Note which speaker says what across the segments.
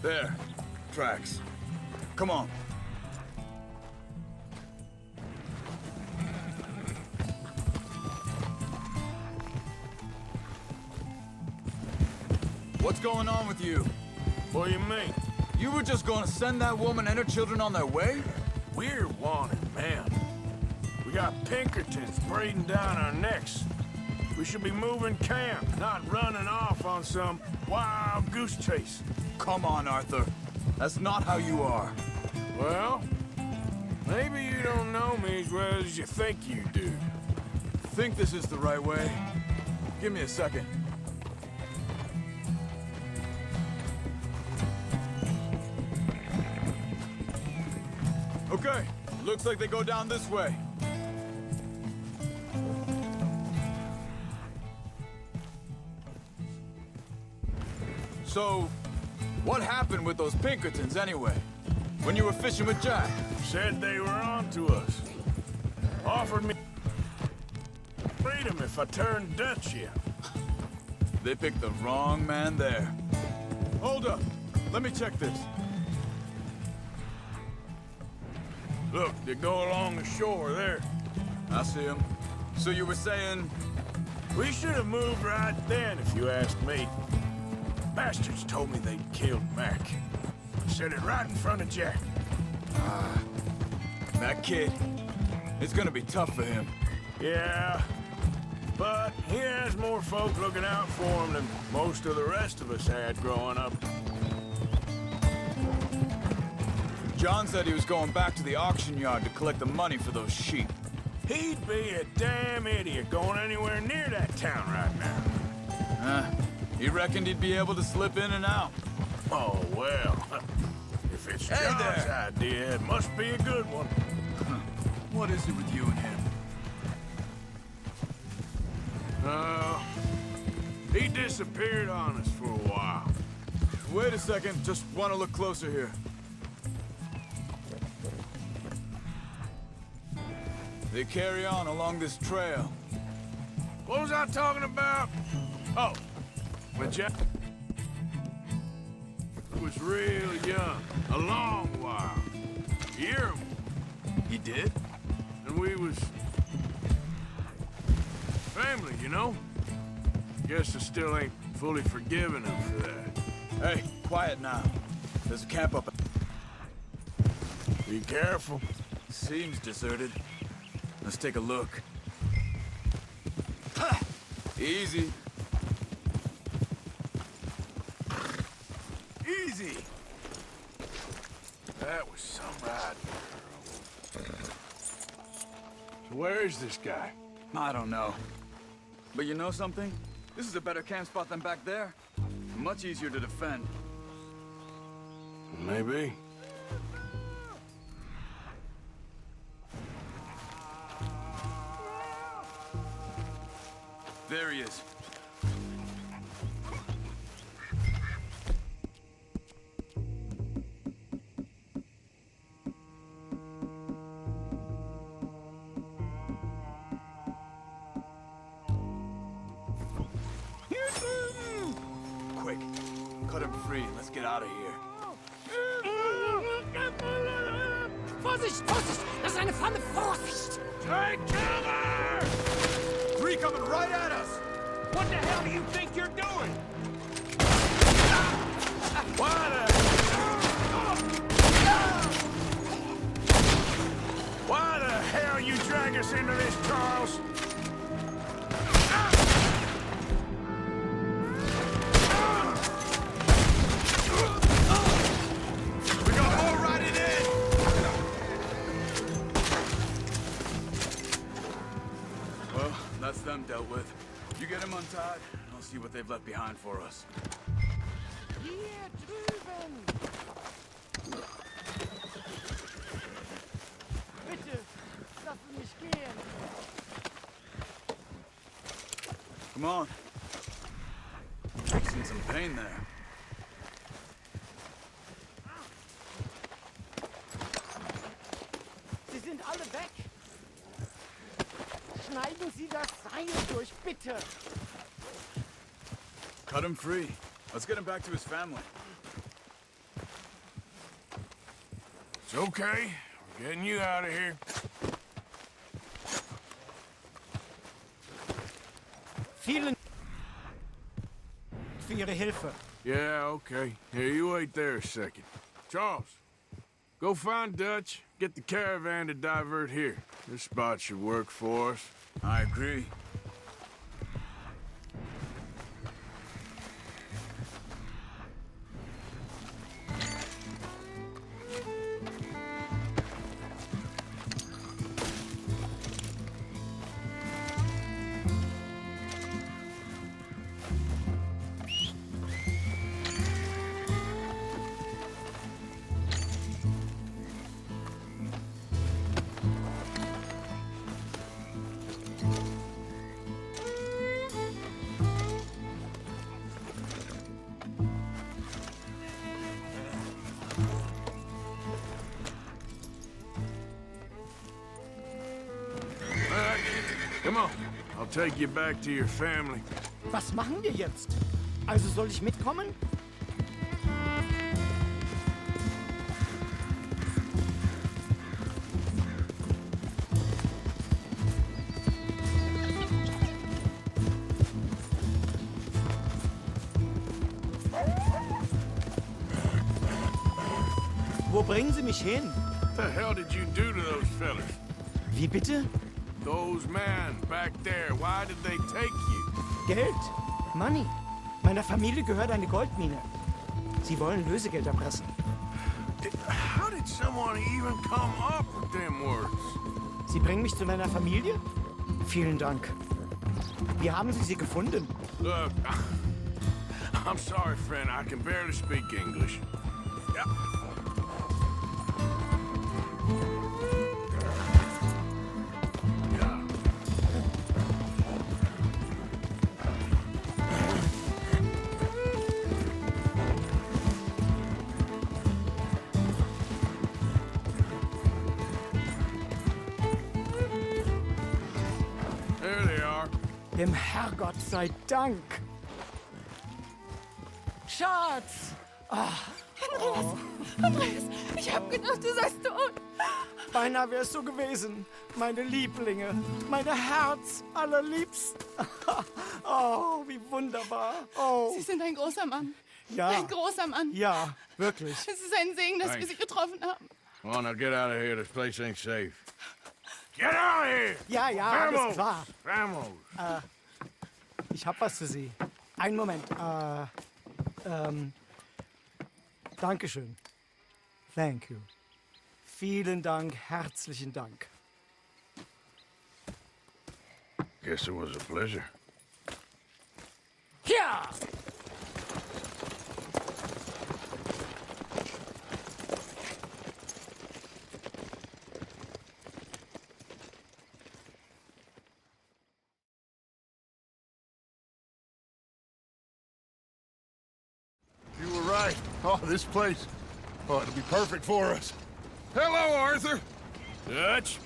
Speaker 1: There. Tracks. Come on. What's going on with you?
Speaker 2: What do you mean?
Speaker 1: You were just gonna send that woman and her children on their way?
Speaker 2: We're wanted, man. We got Pinkertons breathing down our necks. We should be moving camp, not running off on some wild goose chase.
Speaker 1: Come on, Arthur. That's not how you are.
Speaker 2: Well, maybe you don't know me as well as you think you do.
Speaker 1: Think this is the right way? Give me a second. Okay, looks like they go down this way. So, what happened with those Pinkertons anyway? When you were fishing with Jack?
Speaker 2: Said they were on to us. Offered me freedom if I turned Dutch yet.
Speaker 1: They picked the wrong man there. Hold up, let me check this.
Speaker 2: Look, they go along the shore there.
Speaker 1: I see him. So you were saying...
Speaker 2: We should have moved right then, if you asked me. Bastards told me they'd killed Mac. Said it right in front of Jack.
Speaker 1: That kid, it's gonna be tough for him.
Speaker 2: Yeah, but he has more folk looking out for him than most of the rest of us had growing up.
Speaker 1: John said he was going back to the auction yard to collect the money for those sheep.
Speaker 2: He'd be a damn idiot going anywhere near that town right now.
Speaker 1: He reckoned he'd be able to slip in and out.
Speaker 2: Oh, well. If it's John's idea, it must be a good one.
Speaker 1: What is it with you and him?
Speaker 2: He disappeared on us for a while.
Speaker 1: Wait a second, just want to look closer here. They carry on along this trail.
Speaker 2: What was I talking about? Oh, when Jack was real young, a long while. You hear him?
Speaker 1: He did?
Speaker 2: And we was family, you know? Guess I still ain't fully forgiven him for that.
Speaker 1: Hey, quiet now. There's a camp up.
Speaker 2: Be careful.
Speaker 1: Seems deserted. Let's take a look. Easy. Easy.
Speaker 2: That was some ride, girl. So where is this guy?
Speaker 1: I don't know. But you know something? This is a better camp spot than back there. Much easier to defend.
Speaker 2: Maybe.
Speaker 1: There he is. Quick, cut him free. Let's get out of here.
Speaker 3: Vorsicht, Vorsicht! Das ist eine Pfanne! Vorsicht!
Speaker 2: Take cover!
Speaker 1: Three coming right at us!
Speaker 3: What the hell do you think you're doing?
Speaker 2: Why the hell you drag us into this, Charles?
Speaker 1: We got more riding in! Well, that's them dealt with. You get them untied, and I'll see what they've left behind for us.
Speaker 3: Hier drüben! Bitte, lassen mich gehen!
Speaker 1: Come on. I've seen some pain there.
Speaker 3: Sie sind alle weg! Schneiden Sie das Seil durch, bitte!
Speaker 1: Cut him free. Let's get him back to his family.
Speaker 2: It's okay. We're getting you out of here.
Speaker 3: Vielen für Ihre Hilfe.
Speaker 2: Yeah, okay. Here, you wait there a second. Charles, go find Dutch. Get the caravan to divert here. This spot should work for us.
Speaker 1: I agree.
Speaker 2: Come on. I'll take you back to your family.
Speaker 3: Was machen wir jetzt? Also soll ich mitkommen? Wo bringen Sie mich hin?
Speaker 2: What the hell did you do to those fellas?
Speaker 3: Wie bitte?
Speaker 2: Those men back there, why did they take you?
Speaker 3: Geld. Money. Meiner Familie gehört eine Goldmine. Sie wollen Lösegeld erpressen.
Speaker 2: How did someone even come up with them words?
Speaker 3: Sie bringen mich zu meiner Familie? Vielen Dank. Wie haben Sie sie gefunden?
Speaker 2: Look, I'm sorry, friend. I can barely speak English. Yeah. There they are.
Speaker 3: Dem Herrgott sei Dank. Schatz!
Speaker 4: Andreas, ich hab gedacht, du seist tot.
Speaker 3: Beinahe wär's so gewesen. Meine Lieblinge, meine Herz allerliebsten. Oh, wie wunderbar. Oh,
Speaker 4: Sie sind ein großer Mann.
Speaker 3: ja.
Speaker 4: Ein großer Mann.
Speaker 3: Ja, wirklich.
Speaker 4: Es ist ein Segen, dass wir Sie getroffen haben.
Speaker 2: Come on, now get out of here. This place ain't safe. Get out of here!
Speaker 3: Ja, ja, alles klar.
Speaker 2: Vamos!
Speaker 3: Ich hab was für Sie. Einen Moment. Dankeschön. Thank you. Vielen Dank, herzlichen Dank.
Speaker 2: Guess it was a pleasure.
Speaker 3: Ja!
Speaker 5: You were right. Oh, this place. Oh, it'll be perfect for us. Hello, Arthur.
Speaker 2: Dutch?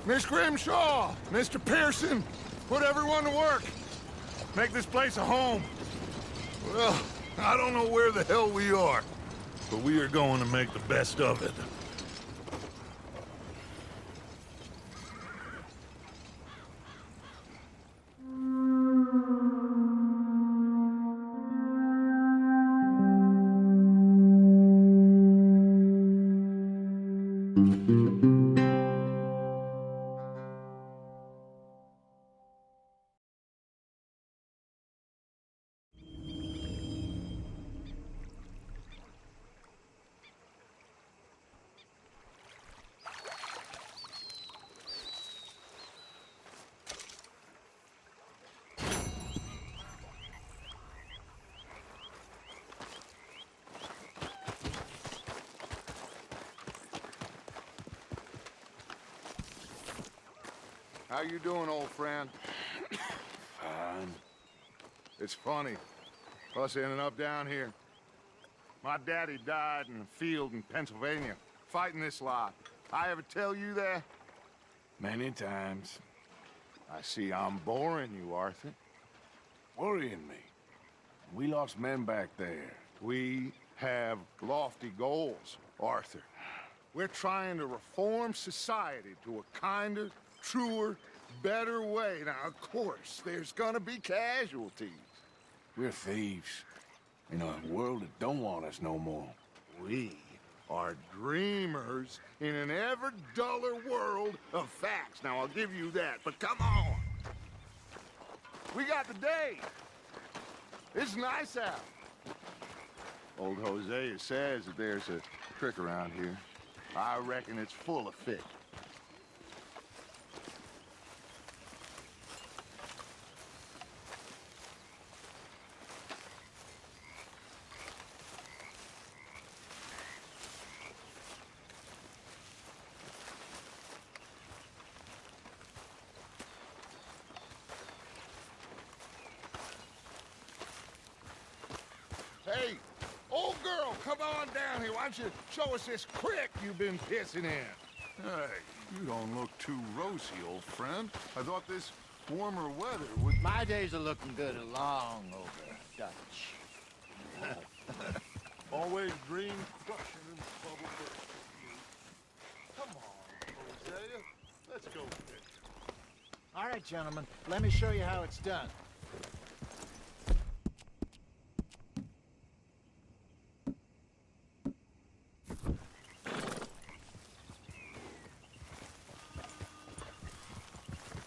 Speaker 5: Miss Grimshaw, Mr. Pearson, put everyone to work. Make this place a home. Well, I don't know where the hell we are, but we are going to make the best of it. How you doing, old friend?
Speaker 2: Fine.
Speaker 5: It's funny, us ending up down here. My daddy died in a field in Pennsylvania, fighting this lot. I ever tell you that?
Speaker 2: Many times.
Speaker 5: I see I'm boring you, Arthur.
Speaker 2: Worrying me. We lost men back there.
Speaker 5: We have lofty goals, Arthur. We're trying to reform society to a kinder, truer, better way. Now, of course, there's gonna be casualties.
Speaker 2: We're thieves. In a world that don't want us no more.
Speaker 5: We are dreamers in an ever duller world of facts. Now, I'll give you that, but come on. We got the day. It's nice out. Old Hosea says that there's a creek around here. I reckon it's full of fish. Hey, old girl, come on down here. Why don't you show us this creek you've been pissing in? Hey, you don't look too rosy, old friend. I thought this warmer weather would...
Speaker 6: My days are looking good along over, Dutch.
Speaker 5: Always dream crushing and bubble burst. Come on, Hosea. Let's go fishing.
Speaker 6: All right, gentlemen, let me show you how it's done.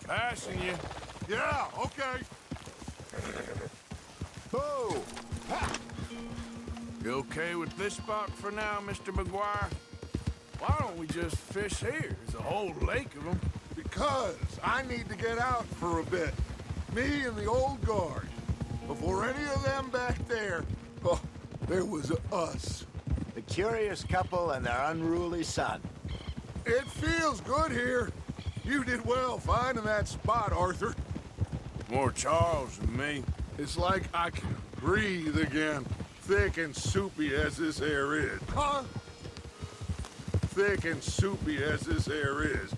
Speaker 2: Passing you.
Speaker 5: Yeah, okay.
Speaker 6: Boom!
Speaker 2: You okay with this spot for now, Mr. McGuire? Why don't we just fish here? There's a whole lake of them.
Speaker 5: Because I need to get out for a bit. Me and the old guard. Before any of them back there, oh, there was us.
Speaker 6: The curious couple and their unruly son.
Speaker 5: It feels good here. You did well finding that spot, Arthur.
Speaker 2: More Charles than me.
Speaker 5: It's like I can breathe again. Thick and soupy as this air is. Huh? Thick and soupy as this air is.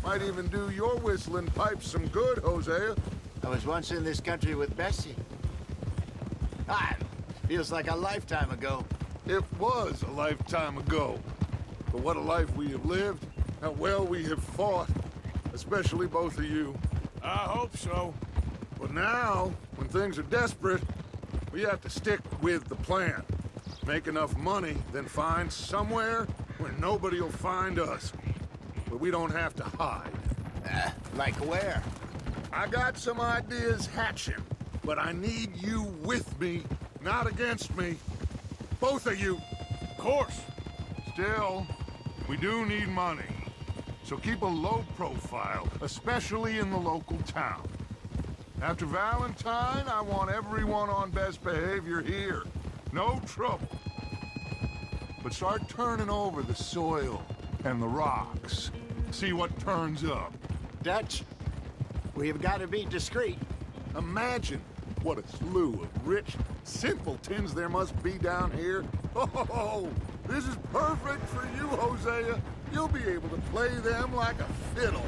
Speaker 5: Might even do your whistling pipes some good, Hosea.
Speaker 6: I was once in this country with Bessie. Ah, feels like a lifetime ago.
Speaker 5: It was a lifetime ago. But what a life we have lived. How well we have fought. Especially both of you.
Speaker 2: I hope so.
Speaker 5: But now, when things are desperate, we have to stick with the plan. Make enough money, then find somewhere where nobody will find us. Where we don't have to hide.
Speaker 6: Like where?
Speaker 5: I got some ideas hatching, but I need you with me, not against me. Both of you.
Speaker 2: Of course.
Speaker 5: Still, we do need money. So keep a low profile, especially in the local town. After Valentine, I want everyone on best behavior here. No trouble. But start turning over the soil and the rocks. See what turns up.
Speaker 6: Dutch, we've got to be discreet.
Speaker 5: Imagine what a slew of rich simpletons there must be down here. Oh, this is perfect for you, Hosea. You'll be able to play them like a fiddle.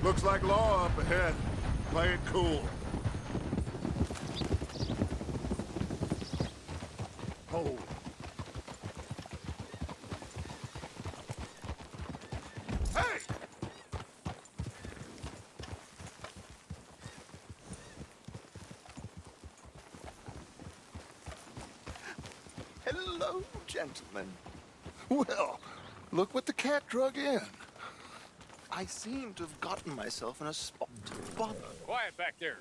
Speaker 5: Looks like law up ahead. Play it cool. Hold. Hey!
Speaker 6: Hello, gentlemen.
Speaker 5: Well, look what the cat drug in.
Speaker 7: I seem to have gotten myself in a spot to bother.
Speaker 8: Quiet back there.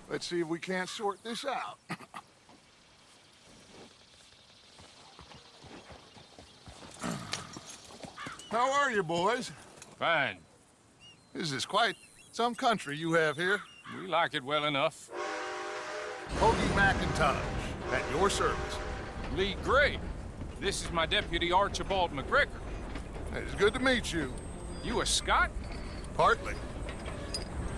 Speaker 5: Let's see if we can't sort this out. How are you, boys?
Speaker 8: Fine.
Speaker 5: This is quite some country you have here.
Speaker 8: We like it well enough.
Speaker 5: Hoagie McIntosh, at your service.
Speaker 8: Lee Gray. This is my deputy Archibald McGregor.
Speaker 5: It's good to meet you.
Speaker 8: You a Scot?
Speaker 5: Partly.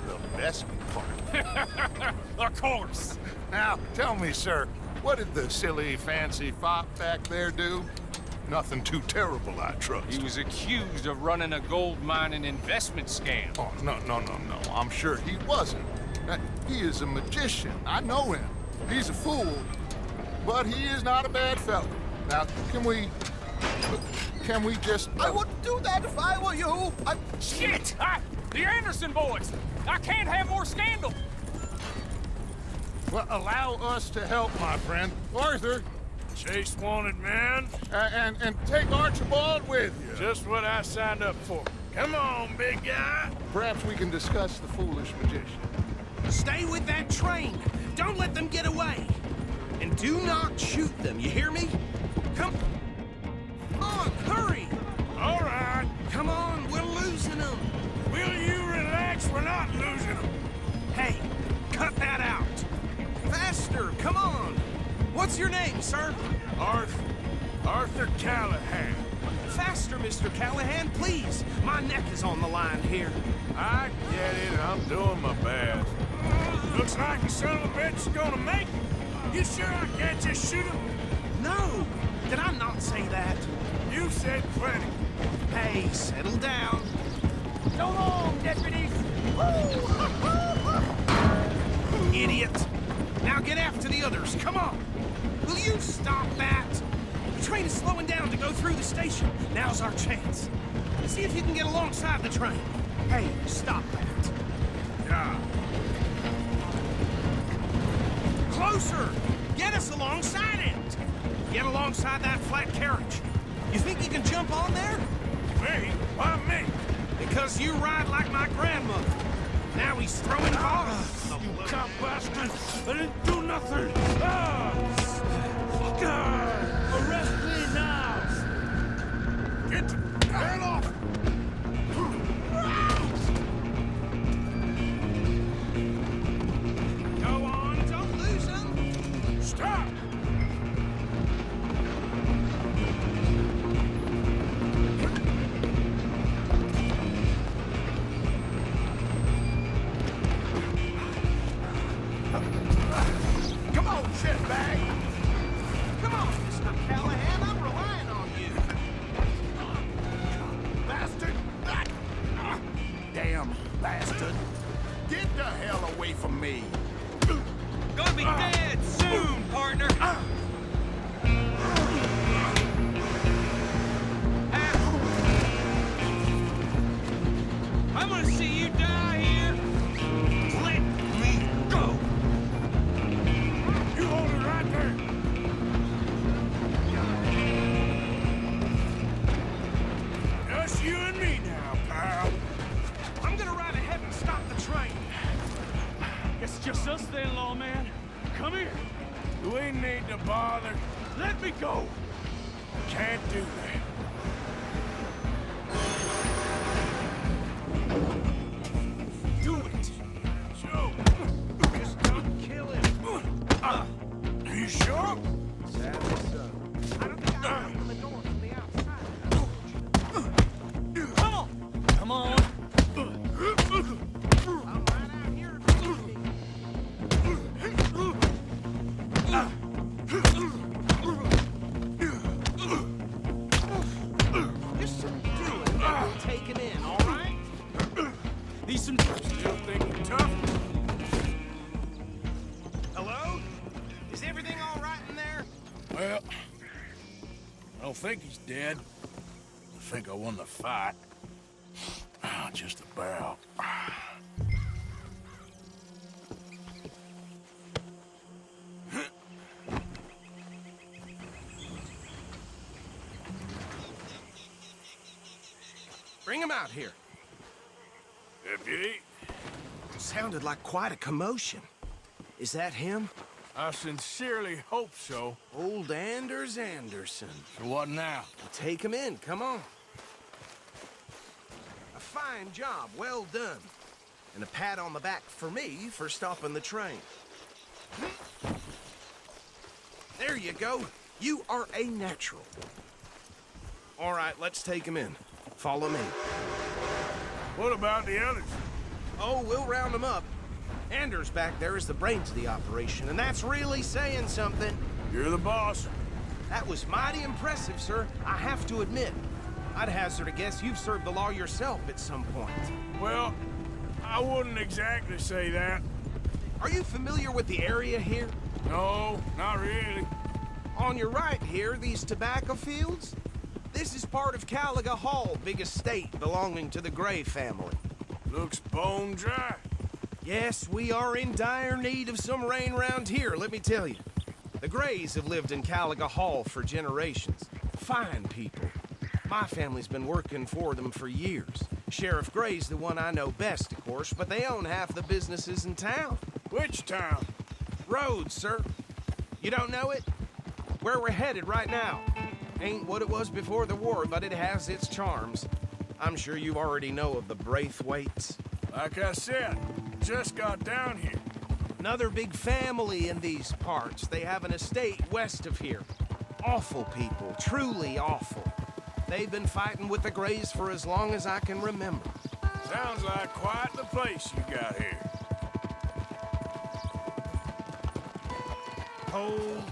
Speaker 5: The best part.
Speaker 8: Of course.
Speaker 5: Now, tell me, sir, what did the silly, fancy fop back there do? Nothing too terrible, I trust.
Speaker 8: He was accused of running a gold mining investment scam.
Speaker 5: Oh, no. I'm sure he wasn't. He is a magician. I know him. He's a fool, but he is not a bad fellow. Now, can we just...
Speaker 7: I wouldn't do that if I were you.
Speaker 8: Shit! The Anderson boys! I can't have more scandal!
Speaker 5: Well, allow us to help, my friend. Arthur,
Speaker 2: Chase wanted man.
Speaker 5: and take Archibald with you.
Speaker 2: Just what I signed up for. Come on, big guy.
Speaker 5: Perhaps we can discuss the foolish magician.
Speaker 3: Stay with that train. Don't let them get away. And do not shoot them, you hear me? Come on, hurry!
Speaker 2: All right.
Speaker 3: Come on, we're losing them.
Speaker 2: Will you relax? We're not losing them.
Speaker 3: Hey, cut that out. Faster, come on. What's your name, sir?
Speaker 2: Arthur Callahan.
Speaker 3: Faster, Mr. Callahan, please. My neck is on the line here.
Speaker 2: I get it. I'm doing my best. Looks like the son of a bitch is gonna make it. You sure I can't just shoot him?
Speaker 3: No, did I not say that?
Speaker 2: You said plenty.
Speaker 3: Hey, settle down.
Speaker 8: So long, deputies!
Speaker 3: Idiot. Now get after the others, come on. Will you stop that? The train is slowing down to go through the station. Now's our chance. See if you can get alongside the train. Hey, stop that.
Speaker 2: Yeah.
Speaker 3: Closer! Get us alongside it! Get alongside that flat carriage. You think you can jump on there?
Speaker 2: Me? Why me?
Speaker 3: Because you ride like my grandmother. Now he's throwing bottles.
Speaker 2: You cop bastard! I didn't do nothing! Arrest me now! Get the hell off!
Speaker 3: Go on, don't lose him.
Speaker 2: Stop!
Speaker 3: Come on, shitbag. Come on, Mr. Callahan, I'm relying on you.
Speaker 5: Bastard!
Speaker 3: Damn bastard.
Speaker 5: Get the hell away from me!
Speaker 8: Gonna be dead soon, partner! I'm gonna see you die here!
Speaker 3: Let me go.
Speaker 2: You hold it right there! Just you and me now, pal.
Speaker 3: I'm gonna ride ahead and stop the train.
Speaker 9: Guess it's just us then, lawman. Come here.
Speaker 2: We need to bother.
Speaker 9: Let me go.
Speaker 2: Can't do that.
Speaker 3: Do it.
Speaker 2: Joe,
Speaker 3: Just don't kill him.
Speaker 2: are you sure?
Speaker 3: Sadly so. I don't think I can open the door from the outside.
Speaker 9: Come on. Come on.
Speaker 3: I'm right out here if you need me. Just subdue it and we'll take him in, all right?
Speaker 9: Need some...
Speaker 2: Still think you're tough?
Speaker 3: Hello? Is everything all right in there?
Speaker 2: Well, I don't think he's dead. I think I won the fight. Just about.
Speaker 3: Bring him out here.
Speaker 2: Deputy,
Speaker 3: Sounded like quite a commotion. Is that him?
Speaker 2: I sincerely hope so.
Speaker 3: Old Anders Anderson.
Speaker 2: So what now?
Speaker 3: Take him in, come on. A fine job, well done. And a pat on the back for me for stopping the train. There you go. You are a natural. All right, let's take him in. Follow me.
Speaker 2: What about the others?
Speaker 3: Oh, we'll round them up. Anders back there is the brains of the operation, and that's really saying something.
Speaker 2: You're the boss.
Speaker 3: That was mighty impressive, sir. I have to admit. I'd hazard a guess you've served the law yourself at some point.
Speaker 2: Well, I wouldn't exactly say that.
Speaker 3: Are you familiar with the area here?
Speaker 2: No, not really.
Speaker 3: On your right here, these tobacco fields? This is part of Caliga Hall, big estate belonging to the Gray family.
Speaker 2: Looks bone dry.
Speaker 3: Yes, we are in dire need of some rain round here, let me tell you. The Grays have lived in Caliga Hall for generations. Fine people. My family's been working for them for years. Sheriff Gray's the one I know best, of course, but they own half the businesses in town.
Speaker 2: Which town?
Speaker 3: Rhodes, sir. You don't know it? Where we're headed right now. Ain't what it was before the war, but it has its charms. I'm sure you already know of the Braithwaites.
Speaker 2: Like I said, just got down here.
Speaker 3: Another big family in these parts. They have an estate west of here. Awful people, truly awful. They've been fighting with the Grays for as long as I can remember.
Speaker 2: Sounds like quite the place you got here.
Speaker 3: Hold.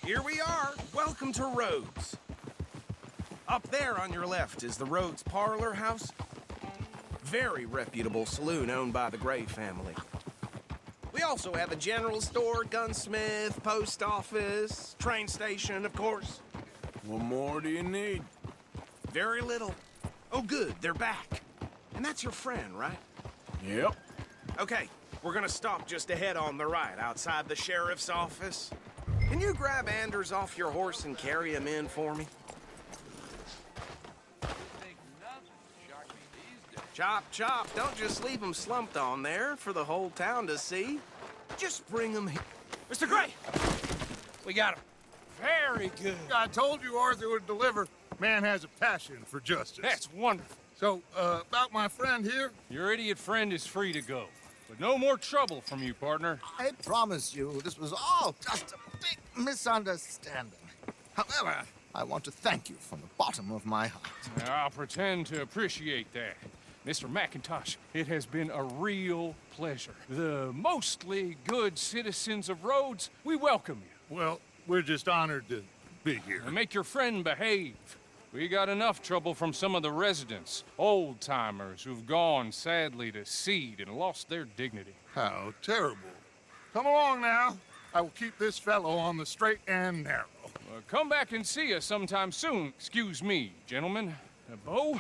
Speaker 3: Here we are. Welcome to Rhodes. Up there on your left is the Rhodes Parlor House. Very reputable saloon owned by the Gray family. We also have a general store, gunsmith, post office, train station, of course.
Speaker 2: What more do you need?
Speaker 3: Very little. Oh, good, they're back. And that's your friend, right?
Speaker 2: Yep.
Speaker 3: Okay, we're gonna stop just ahead on the right, outside the sheriff's office. Can you grab Anders off your horse and carry him in for me? Chop, chop. Don't just leave him slumped on there for the whole town to see. Just bring him here.
Speaker 8: Mr. Gray! We got him. Very good.
Speaker 5: I told you Arthur would deliver. Man has a passion for justice.
Speaker 8: That's wonderful.
Speaker 5: So, about my friend here?
Speaker 9: Your idiot friend is free to go. But no more trouble from you, partner.
Speaker 10: I promise you, this was all just a big misunderstanding. However, I want to thank you from the bottom of my heart.
Speaker 9: I'll pretend to appreciate that. Mr. McIntosh, it has been a real pleasure. The mostly good citizens of Rhodes, we welcome you.
Speaker 5: Well, we're just honored to be here.
Speaker 9: And make your friend behave. We got enough trouble from some of the residents, old-timers who've gone, sadly, to seed and lost their dignity.
Speaker 5: How terrible. Come along now. I will keep this fellow on the straight and narrow.
Speaker 9: Come back and see us sometime soon. Excuse me, gentlemen. Bo,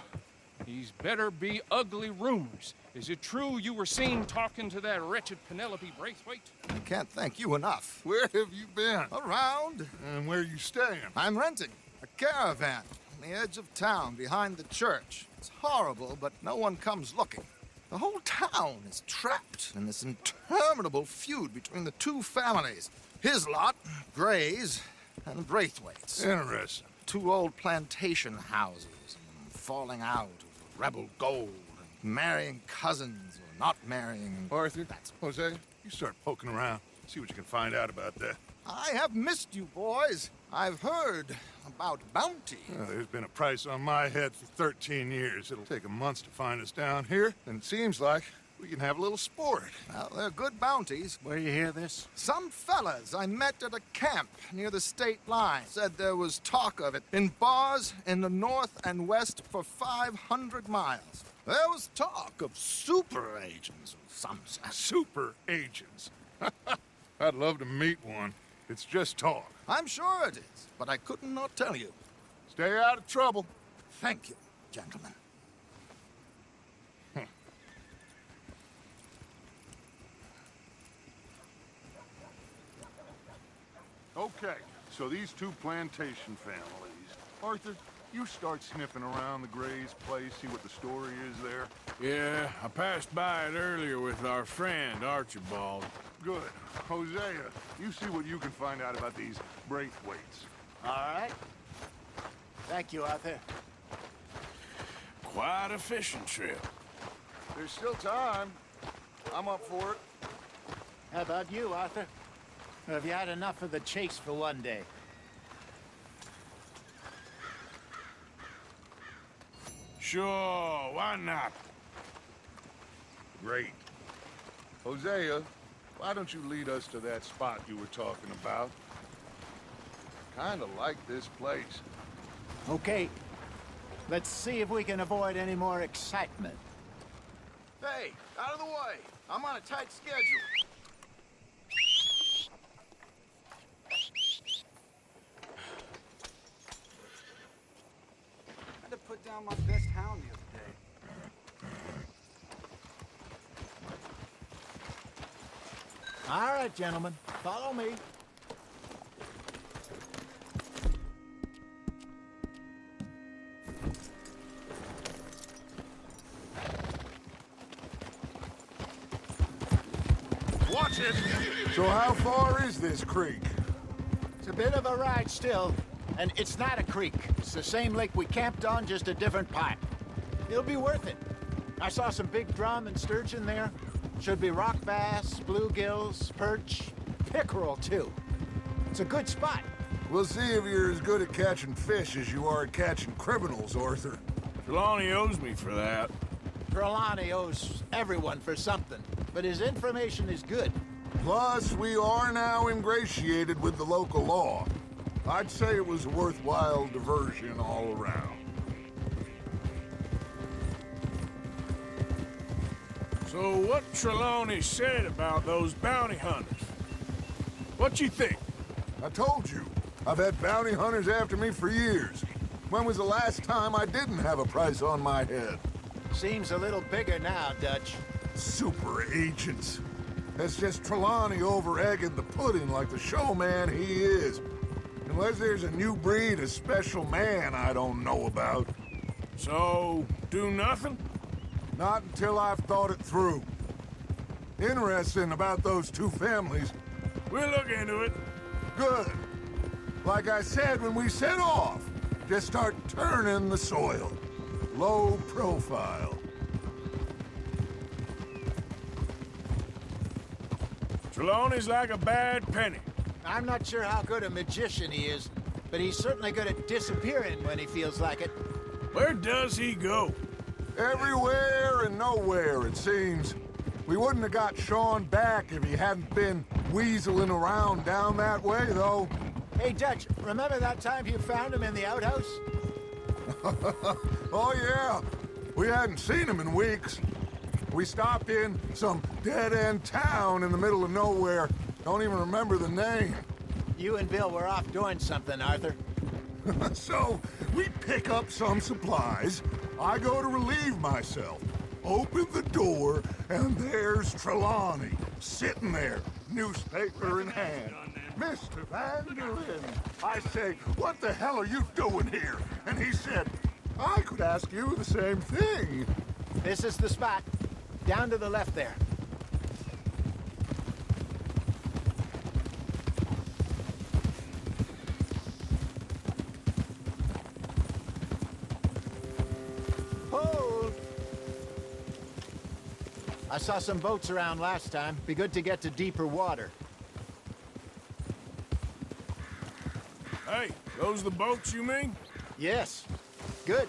Speaker 9: these better be ugly rumors. Is it true you were seen talking to that wretched Penelope Braithwaite?
Speaker 10: I can't thank you enough.
Speaker 5: Where have you been?
Speaker 10: Around.
Speaker 5: And where you staying?
Speaker 10: I'm renting a caravan on the edge of town behind the church. It's horrible, but no one comes looking. The whole town is trapped in this interminable feud between the two families. His lot, Grays, and Braithwaite's.
Speaker 5: Interesting.
Speaker 10: Two old plantation houses, falling out of rebel gold, and marrying cousins or not marrying.
Speaker 5: Arthur, Jose, you start poking around. See what you can find out about that.
Speaker 10: I have missed you, boys. I've heard about bounty.
Speaker 5: There's been a price on my head for 13 years. It'll take 'em months to find us down here, and it seems like we can have a little sport.
Speaker 10: Well, they're good bounties.
Speaker 6: Where you hear this?
Speaker 10: Some fellas I met at a camp near the state line said there was talk of it in bars in the north and west for 500 miles. There was talk of super agents of some sort.
Speaker 5: Super agents. I'd love to meet one. It's just talk.
Speaker 10: I'm sure it is, but I couldn't not tell you.
Speaker 5: Stay out of trouble.
Speaker 10: Thank you, gentlemen.
Speaker 5: Okay, so these two plantation families. Arthur, you start sniffing around the Gray's place, see what the story is there.
Speaker 2: Yeah, I passed by it earlier with our friend, Archibald.
Speaker 5: Good. Hosea, you see what you can find out about these Braithwaites.
Speaker 6: All right. Thank you, Arthur.
Speaker 2: Quite a fishing trip.
Speaker 5: There's still time. I'm up for it.
Speaker 6: How about you, Arthur? Or have you had enough of the chase for one day?
Speaker 2: Sure, why not?
Speaker 5: Great. Hosea, why don't you lead us to that spot you were talking about? kinda like this place.
Speaker 6: Okay. Let's see if we can avoid any more excitement.
Speaker 7: Hey, out of the way. I'm on a tight schedule.
Speaker 11: I had to put down my best hound the other day.
Speaker 6: All right, gentlemen. Follow me.
Speaker 5: Watch it! So how far is this creek?
Speaker 6: It's a bit of a ride still, and it's not a creek. It's the same lake we camped on, just a different pipe. It'll be worth it. I saw some big drum and sturgeon there. Should be rock bass, bluegills, perch, pickerel too. It's a good spot.
Speaker 5: We'll see if you're as good at catching fish as you are at catching criminals, Arthur.
Speaker 2: Trelawney owes me for that.
Speaker 6: Trelawney owes everyone for something, but his information is good.
Speaker 5: Plus, we are now ingratiated with the local law. I'd say it was a worthwhile diversion all around.
Speaker 2: So what Trelawney said about those bounty hunters? What you think?
Speaker 5: I told you, I've had bounty hunters after me for years. When was the last time I didn't have a price on my head?
Speaker 6: Seems a little bigger now, Dutch.
Speaker 5: Super agents. That's just Trelawney over-egging the pudding like the showman he is. Unless there's a new breed of special man I don't know about.
Speaker 2: So, do nothing?
Speaker 5: Not until I've thought it through. Interesting about those two families.
Speaker 2: We'll look into it.
Speaker 5: Good. Like I said when we set off, just start turning the soil. Low profile.
Speaker 2: Trelawney's like a bad penny.
Speaker 6: I'm not sure how good a magician he is, but he's certainly good at disappearing when he feels like it.
Speaker 2: Where does he go?
Speaker 5: Everywhere and nowhere, it seems. We wouldn't have got Sean back if he hadn't been weaseling around down that way, though.
Speaker 6: Hey, Dutch, remember that time you found him in the outhouse?
Speaker 5: Oh, yeah. We hadn't seen him in weeks. We stopped in some dead-end town in the middle of nowhere. Don't even remember the name.
Speaker 6: You and Bill were off doing something, Arthur.
Speaker 5: So, we pick up some supplies. I go to relieve myself. Open the door, and there's Trelawney, sitting there, newspaper in hand. Mr. Van der Linde. I say, what the hell are you doing here? And he said, I could ask you the same thing.
Speaker 6: This is the spot. Down to the left there. Hold! I saw some boats around last time. Be good to get to deeper water.
Speaker 2: Hey, those the boats you mean?
Speaker 6: Yes. Good.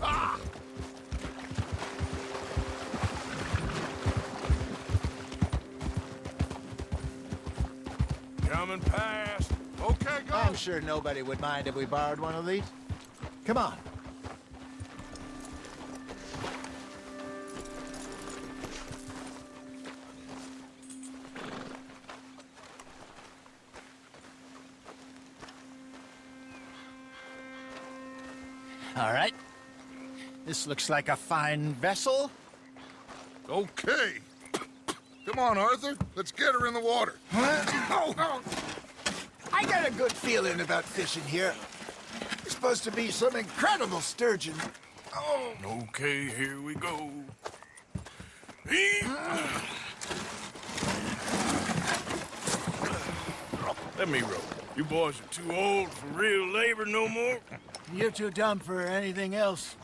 Speaker 2: Ah! Coming past.
Speaker 5: Okay, go.
Speaker 6: I'm sure nobody would mind if we borrowed one of these. Come on. All right. This looks like a fine vessel.
Speaker 5: Okay. Come on, Arthur. Let's get her in the water.
Speaker 6: Oh. I got a good feeling about fishing here. It's supposed to be some incredible sturgeon. Oh.
Speaker 2: Okay, here we go. Let me row. You boys are too old for real labor no more.
Speaker 6: You're too dumb for anything else.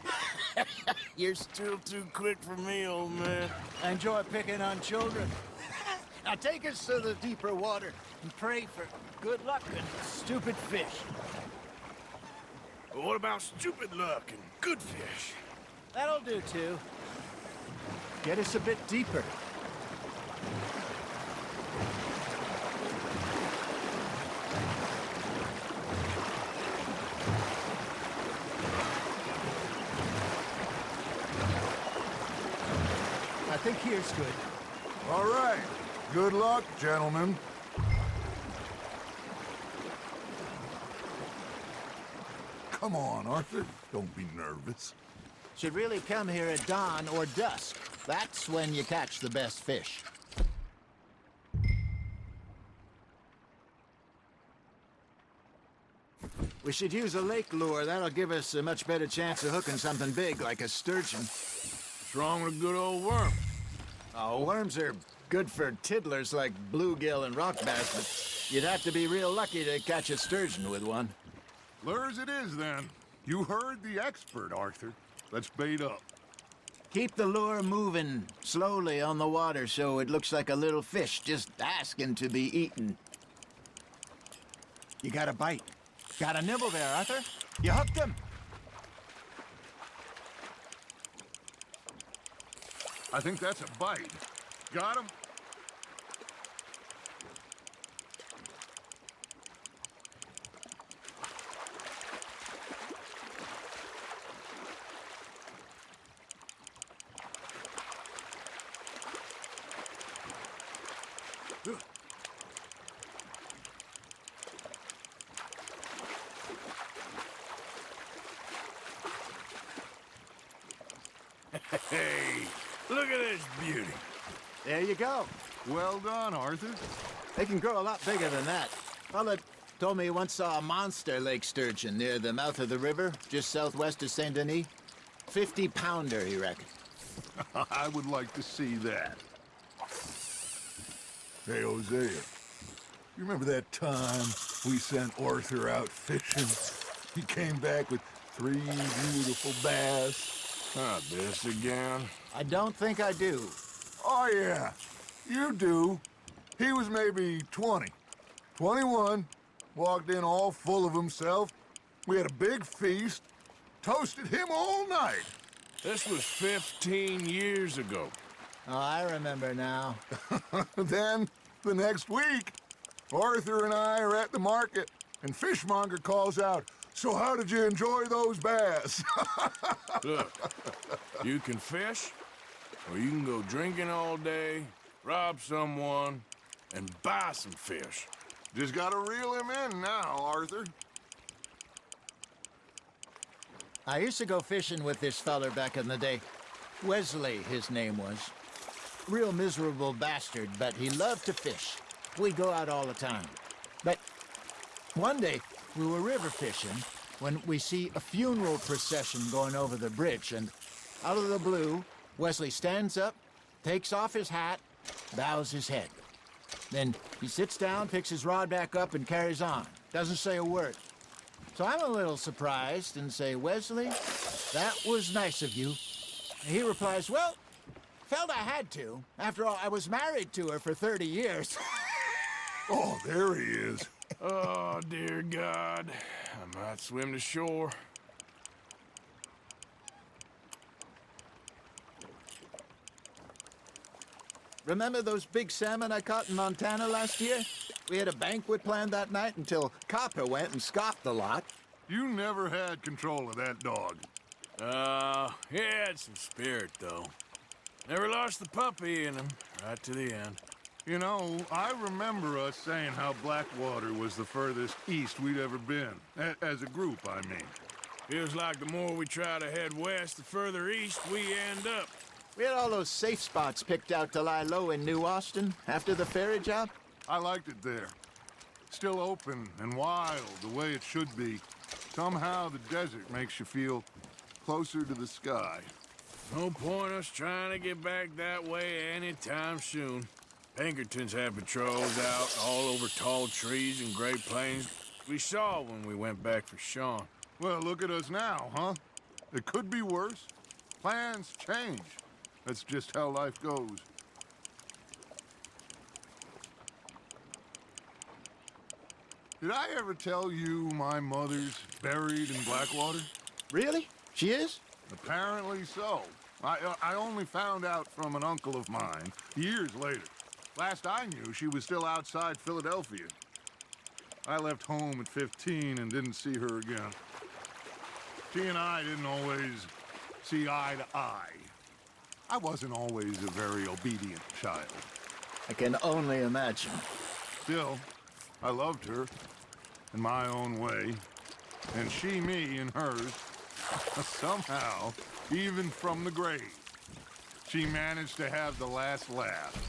Speaker 2: You're still too quick for me, old man.
Speaker 6: I enjoy picking on children. Now take us to the deeper water and pray for good luck and stupid fish.
Speaker 2: But what about stupid luck and good fish?
Speaker 6: That'll do, too. Get us a bit deeper. think here's good.
Speaker 5: All right. Good luck, gentlemen. Come on, Arthur. Don't be nervous.
Speaker 6: Should really come here at dawn or dusk. That's when you catch the best fish. We should use a lake lure. That'll give us a much better chance of hooking something big like a sturgeon.
Speaker 2: What's wrong with a good old worm?
Speaker 6: Oh, worms are good for tiddlers like bluegill and rock bass, but you'd have to be real lucky to catch a sturgeon with one.
Speaker 5: Lures it is, then. You heard the expert, Arthur. Let's bait up.
Speaker 6: Keep the lure moving slowly on the water so it looks like a little fish just asking to be eaten. You got a bite. Got a nibble there, Arthur. You hooked him.
Speaker 5: I think that's a bite. Got him?
Speaker 2: Hey, look at this beauty.
Speaker 6: There you go.
Speaker 5: Well done, Arthur.
Speaker 6: They can grow a lot bigger than that. Fella told me he once saw a monster lake sturgeon near the mouth of the river, just southwest of Saint Denis. 50-pounder, he reckoned.
Speaker 5: I would like to see that. Hey, Hosea. You remember that time we sent Arthur out fishing? He came back with 3 beautiful bass.
Speaker 2: Not this again.
Speaker 6: I don't think I do.
Speaker 5: Oh, yeah. You do. He was maybe 20. 21. Walked in all full of himself. We had a big feast. Toasted him all night.
Speaker 2: This was 15 years ago.
Speaker 6: Oh, I remember now.
Speaker 5: Then, the next week, Arthur and I are at the market, and Fishmonger calls out, "So how did you enjoy those bass?"
Speaker 2: Look, you can fish, or you can go drinking all day, rob someone, and buy some fish.
Speaker 5: Just gotta reel him in now, Arthur.
Speaker 6: I used to go fishing with this feller back in the day. Wesley, his name was. Real miserable bastard, but he loved to fish. We'd go out all the time. But one day, we were river fishing when we see a funeral procession going over the bridge, and out of the blue, Wesley stands up, takes off his hat, bows his head. Then he sits down, picks his rod back up, and carries on. Doesn't say a word. So I'm a little surprised and say, "Wesley, that was nice of you." And he replies, "Well, felt I had to. After all, I was married to her for 30 years.
Speaker 5: Oh, there he is.
Speaker 2: Oh, dear God. I might swim to shore.
Speaker 6: Remember those big salmon I caught in Montana last year? We had a banquet planned that night until Copper went and scoffed the lot.
Speaker 5: You never had control of that dog.
Speaker 2: He had some spirit, though. Never lost the puppy in him, right to the end.
Speaker 5: You know, I remember us saying how Blackwater was the furthest east we'd ever been. As a group, I mean.
Speaker 2: Feels like the more we try to head west, the further east we end up.
Speaker 6: We had all those safe spots picked out to lie low in New Austin after the ferry job.
Speaker 5: I liked it there. Still open and wild, the way it should be. Somehow the desert makes you feel closer to the sky.
Speaker 2: No point us trying to get back that way anytime soon. Pinkertons had patrols out all over tall trees and Great Plains. We saw when we went back for Sean.
Speaker 5: Well, look at us now, huh? It could be worse. Plans change. That's just how life goes. Did I ever tell you my mother's buried in Blackwater?
Speaker 6: Really? She is?
Speaker 5: Apparently so. I only found out from an uncle of mine years later. Last I knew, she was still outside Philadelphia. I left home at 15 and didn't see her again. She and I didn't always see eye to eye. I wasn't always a very obedient child.
Speaker 6: I can only imagine.
Speaker 5: Still, I loved her in my own way, and she me in hers. Somehow, even from the grave, she managed to have the last laugh.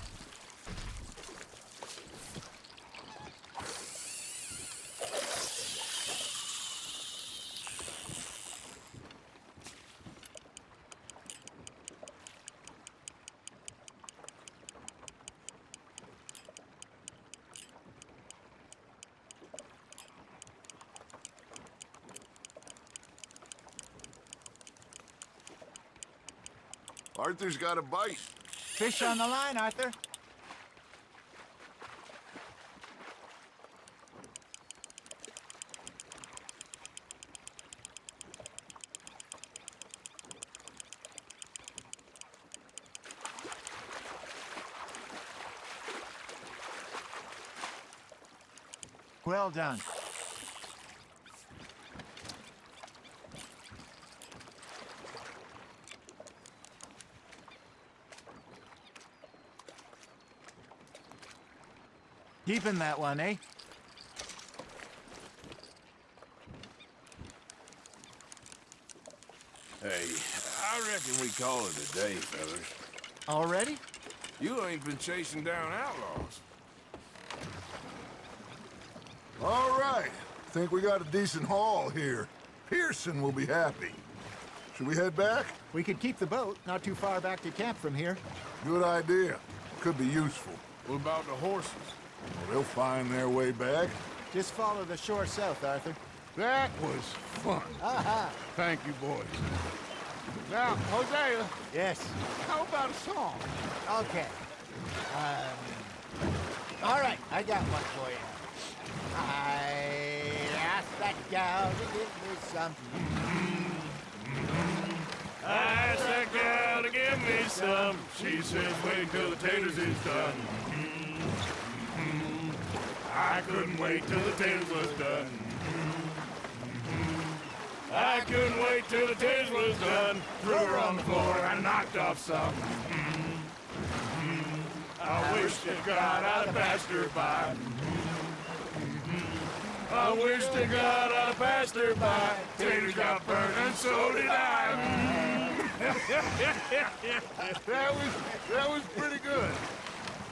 Speaker 5: Arthur's got a bite.
Speaker 6: Fish on the line, Arthur. Well done. Keeping that one, eh?
Speaker 2: Hey, I reckon we call it a day, fellas.
Speaker 6: Already?
Speaker 2: You ain't been chasing down outlaws.
Speaker 5: All right. Think we got a decent haul here. Pearson will be happy. Should we head back?
Speaker 6: We could keep the boat, not too far back to camp from here.
Speaker 5: Good idea. Could be useful.
Speaker 2: What about the horses?
Speaker 5: Well, they'll find their way back.
Speaker 6: Just follow the shore south, Arthur.
Speaker 5: That was fun.
Speaker 6: Aha!
Speaker 5: Thank you, boys. Now, Hosea,
Speaker 6: Yes.
Speaker 5: how about a song?
Speaker 6: Okay. All right, I got one for you. I asked that gal to give me some.
Speaker 2: I asked that gal to give me some. She says, wait till the taters is done. I couldn't wait till the taters was done. I couldn't wait till the taters was done. Threw her on the floor and knocked off some. I wish to God I'd passed her by. I wish to God I'd passed her by. Taters got burned and so did I.
Speaker 5: That was pretty good.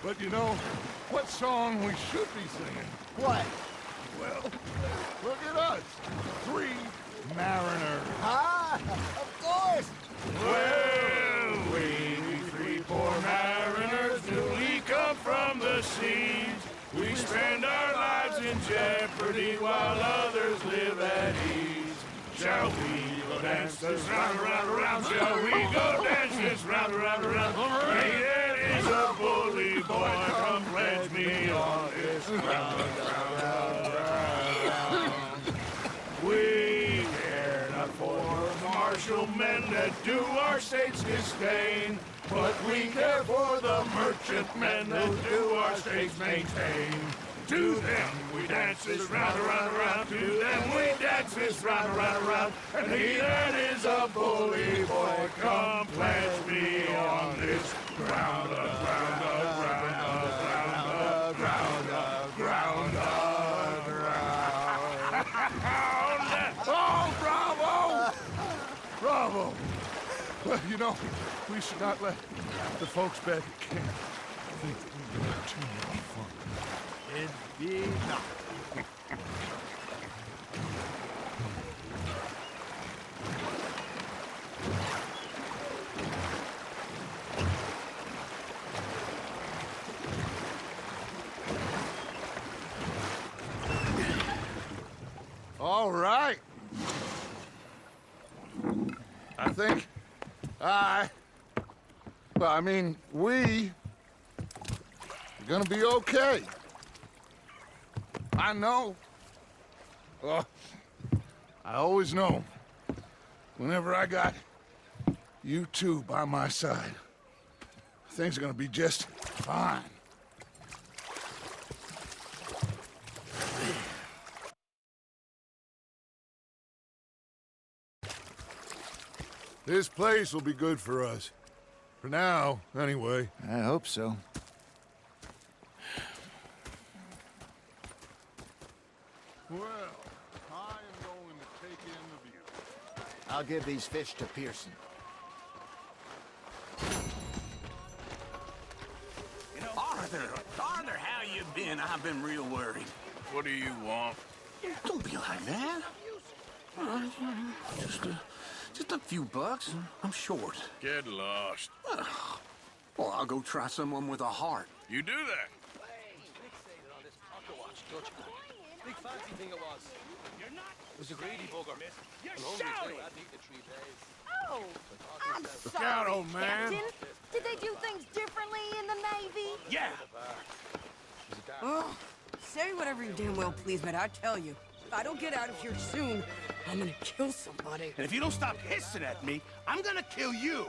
Speaker 5: But you know, what song we should be singing?
Speaker 6: What?
Speaker 5: Well, look at us. 3 mariners.
Speaker 6: Ah, of course.
Speaker 2: Well, we 3 poor mariners, newly come from the seas. We spend our lives in jeopardy while others live at ease. Shall we go dance this round, around, around? Shall we go dance this round, around, around? Hey, it is a bully boy, come pledge me on this round, round, round, round. We care not for martial men that do our state's disdain, but we care for the merchantmen that do our state's maintain. To them we dance this round, around, around. To them we dance this round, around, around. And he that is a bully boy, come pledge me on this ground, ground, ground, ground, ground, ground, ground.
Speaker 5: Oh, bravo! Bravo! Well, you know, we should not let the folks back at camp think that we have too much fun.
Speaker 6: Indeed not.
Speaker 5: All right. I think we are gonna be okay. I know. I always know. Whenever I got you two by my side, things are gonna be just fine. This place will be good for us. For now, anyway.
Speaker 6: I hope so.
Speaker 5: Well, I am going to take in the view.
Speaker 6: I'll give these fish to Pearson.
Speaker 3: Arthur, how you been? I've been real worried.
Speaker 2: What do you want?
Speaker 3: Don't be like that. Just a few bucks. I'm short.
Speaker 2: Get lost.
Speaker 3: Well, I'll go try someone with a heart.
Speaker 2: You do that.
Speaker 12: Big fancy thing it was. It was a greedy bugger.
Speaker 8: You're
Speaker 12: shouting!
Speaker 13: Oh, I'm
Speaker 2: Look
Speaker 13: sorry,
Speaker 2: out, old man.
Speaker 13: Captain. Did they do things differently in the Navy?
Speaker 3: Yeah.
Speaker 14: Oh, say whatever you damn well please, but I tell you, if I don't get out of here soon, I'm gonna kill somebody.
Speaker 3: And if you don't stop hissing at me, I'm gonna kill you.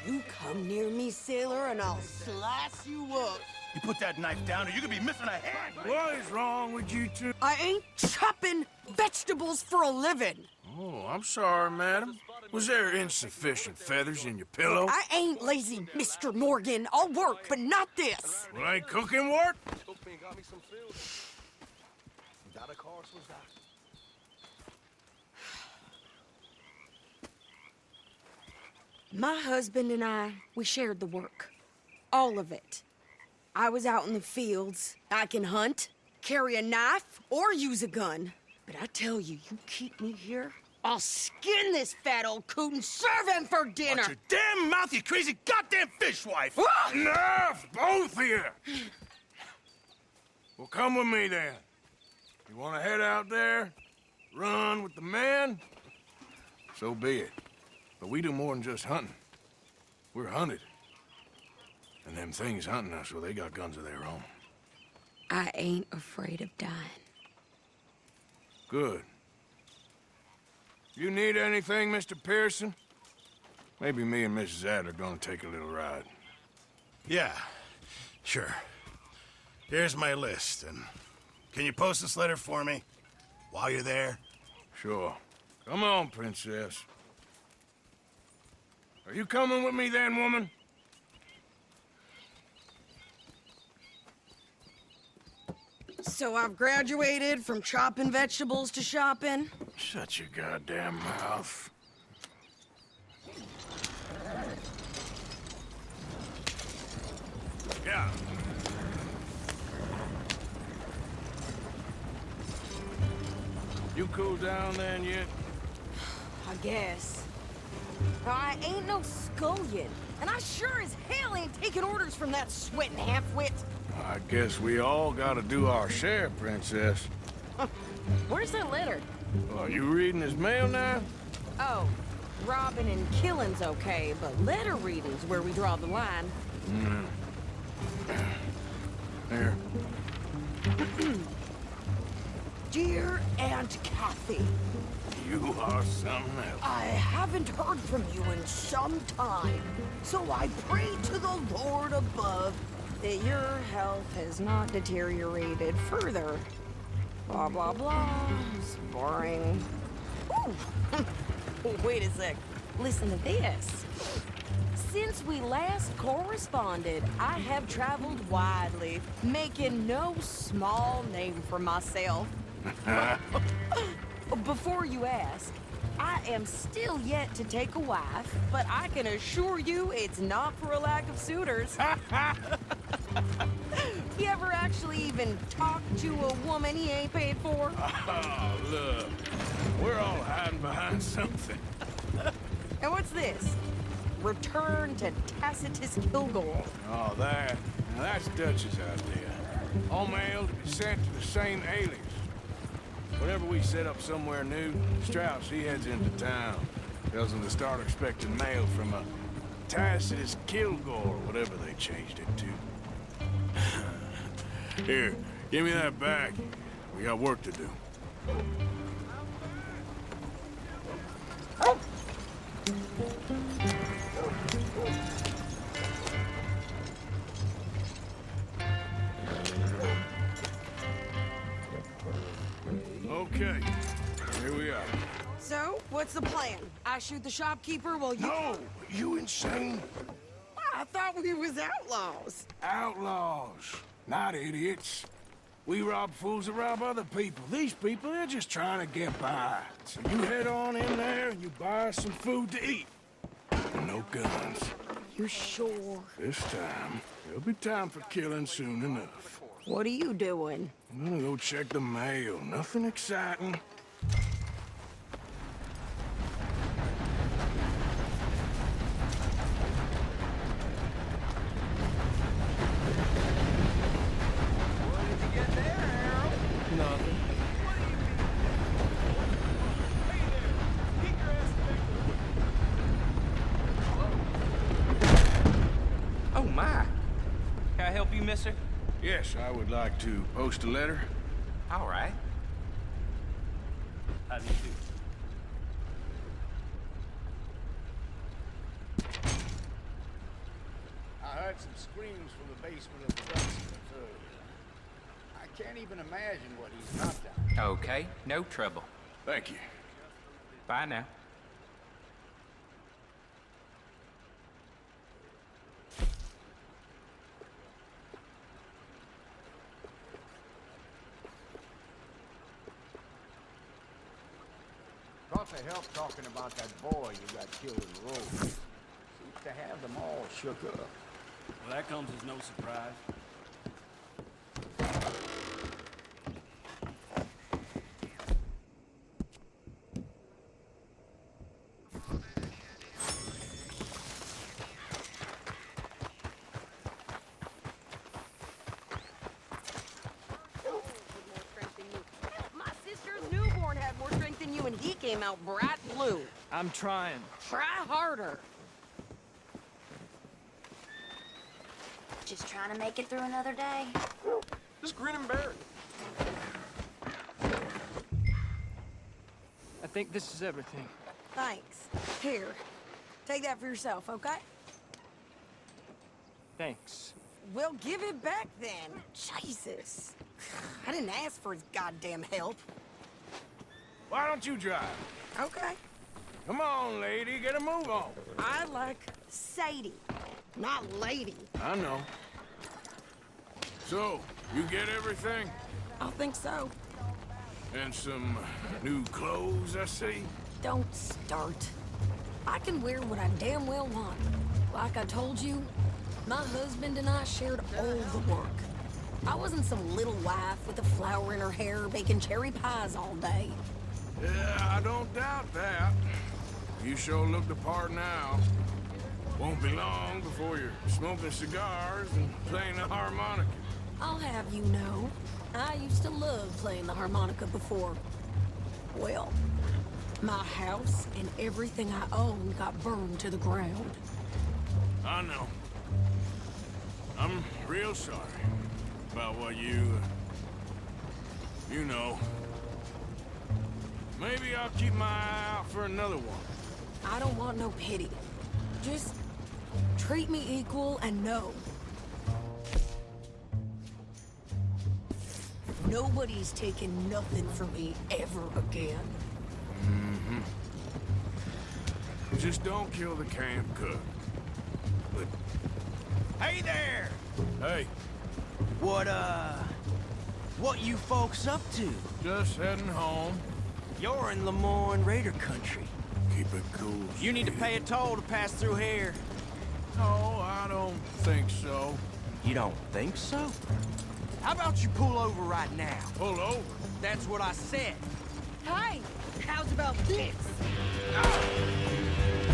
Speaker 14: You come near me, sailor, and I'll slice you up.
Speaker 3: You put that knife down or you could be missing a hand.
Speaker 2: What is wrong with you two?
Speaker 14: I ain't chopping vegetables for a living.
Speaker 2: Oh, I'm sorry, madam. Was there insufficient feathers in your pillow?
Speaker 14: I ain't lazy, Mr. Morgan. I'll work, but not this.
Speaker 2: Well, ain't cooking work?
Speaker 12: Took me and got me some food. That, of course, was that.
Speaker 14: My husband and I, we shared the work. All of it. I was out in the fields. I can hunt, carry a knife, or use a gun. But I tell you, you keep me here, I'll skin this fat old coot and serve him for dinner.
Speaker 3: Watch your damn mouth, you crazy goddamn fishwife!
Speaker 2: Enough, both of you! Well, come with me then. You want to head out there, run with the men? So be it. But we do more than just hunting. We're hunted. And them things hunting us, well, they got guns of their own.
Speaker 14: I ain't afraid of dying.
Speaker 2: Good. You need anything, Mr. Pearson? Maybe me and Mrs. Ad are gonna take a little ride.
Speaker 3: Yeah, sure. Here's my list, and can you post this letter for me while you're there?
Speaker 2: Sure. Come on, Princess. Are you coming with me then, woman?
Speaker 14: So I've graduated from chopping vegetables to shopping?
Speaker 2: Shut your goddamn mouth. Yeah. You cooled down then yet?
Speaker 14: I guess. I ain't no scullion, and I sure as hell ain't taking orders from that sweating half-wit.
Speaker 2: I guess we all gotta do our share, Princess.
Speaker 14: Where's that letter?
Speaker 2: Are you reading his mail now?
Speaker 14: Oh, robbing and killing's okay, but letter reading's where we draw the line.
Speaker 2: Here.
Speaker 14: Dear Aunt Kathy,
Speaker 2: You are something else.
Speaker 14: I haven't heard from you in some time, so I pray to the Lord above that your health has not deteriorated further. Blah, blah, blah. It's boring. Ooh. Wait a sec. Listen to this. Since we last corresponded, I have traveled widely, making no small name for myself. Before you ask, I am still yet to take a wife, but I can assure you it's not for a lack of suitors. You ever actually even talk to a woman he ain't paid for?
Speaker 2: Oh, look. We're all hiding behind something.
Speaker 14: And what's this? Return to Tacitus Kilgore.
Speaker 2: Oh, that. Now, that's Dutch's idea. All mail to be sent to the same alias. Whenever we set up somewhere new, Strauss, he heads into town. Tells them to start expecting mail from a Tacitus Kilgore, whatever they changed it to. Here, give me that back. We got work to do. Okay, here we are.
Speaker 14: So, what's the plan? I shoot the shopkeeper while you...
Speaker 2: No! You insane?
Speaker 14: I thought we was outlaws.
Speaker 2: Outlaws, not idiots. We rob fools that rob other people. These people, they're just trying to get by. So you head on in there and you buy some food to eat. And no guns.
Speaker 14: You sure?
Speaker 2: This time, there'll be time for killing soon enough.
Speaker 14: What are you doing?
Speaker 2: I'm gonna go check the mail. Nothing exciting.
Speaker 12: Nothing.
Speaker 8: Oh, my. Can I help you, mister?
Speaker 2: Yes, I would like to post a letter.
Speaker 8: All right. How do you do?
Speaker 15: I heard some screams from the basement of the gunsmith earlier. I can't even imagine what he's knocked out.
Speaker 8: Okay, no trouble.
Speaker 2: Thank you.
Speaker 8: Bye now.
Speaker 15: Brought the help talking about that boy you got killed in the road. Seems to have them all shook up.
Speaker 12: Well, that comes as no surprise.
Speaker 14: My sister's newborn had more strength than you, and he came out bright blue.
Speaker 12: I'm trying.
Speaker 14: Try harder.
Speaker 13: Just trying to make it through another day.
Speaker 7: Just grin and bear it.
Speaker 12: I think this is everything.
Speaker 14: Thanks. Here, take that for yourself, okay?
Speaker 12: Thanks.
Speaker 14: Well, give it back then. Jesus. I didn't ask for his goddamn help.
Speaker 2: Why don't you drive?
Speaker 14: Okay.
Speaker 2: Come on, lady, get a move on.
Speaker 14: I like Sadie, not lady.
Speaker 2: I know. So, you get everything?
Speaker 14: I think so.
Speaker 2: And some new clothes, I see?
Speaker 14: Don't start. I can wear what I damn well want. Like I told you, my husband and I shared all the work. I wasn't some little wife with a flower in her hair baking cherry pies all day.
Speaker 2: Yeah, I don't doubt that. You sure look the part now. Won't be long before you're smoking cigars and playing the harmonica.
Speaker 14: I'll have you know, I used to love playing the harmonica before. Well, my house and everything I owned got burned to the ground.
Speaker 2: I know. I'm real sorry about what you know. Maybe I'll keep my eye out for another one.
Speaker 14: I don't want no pity. Just treat me equal and know. Nobody's taking nothing from me ever again.
Speaker 2: Mm-hmm. Just don't kill the camp cook. But...
Speaker 3: Hey there!
Speaker 2: Hey.
Speaker 3: What you folks up to?
Speaker 2: Just heading home.
Speaker 3: You're in Lemoyne Raider country.
Speaker 2: Keep it cool.
Speaker 3: You need to pay a toll to pass through here.
Speaker 2: No, I don't think so.
Speaker 3: You don't think so? How about you pull over right now?
Speaker 2: Pull over?
Speaker 3: That's what I said.
Speaker 14: Hey, how's about this?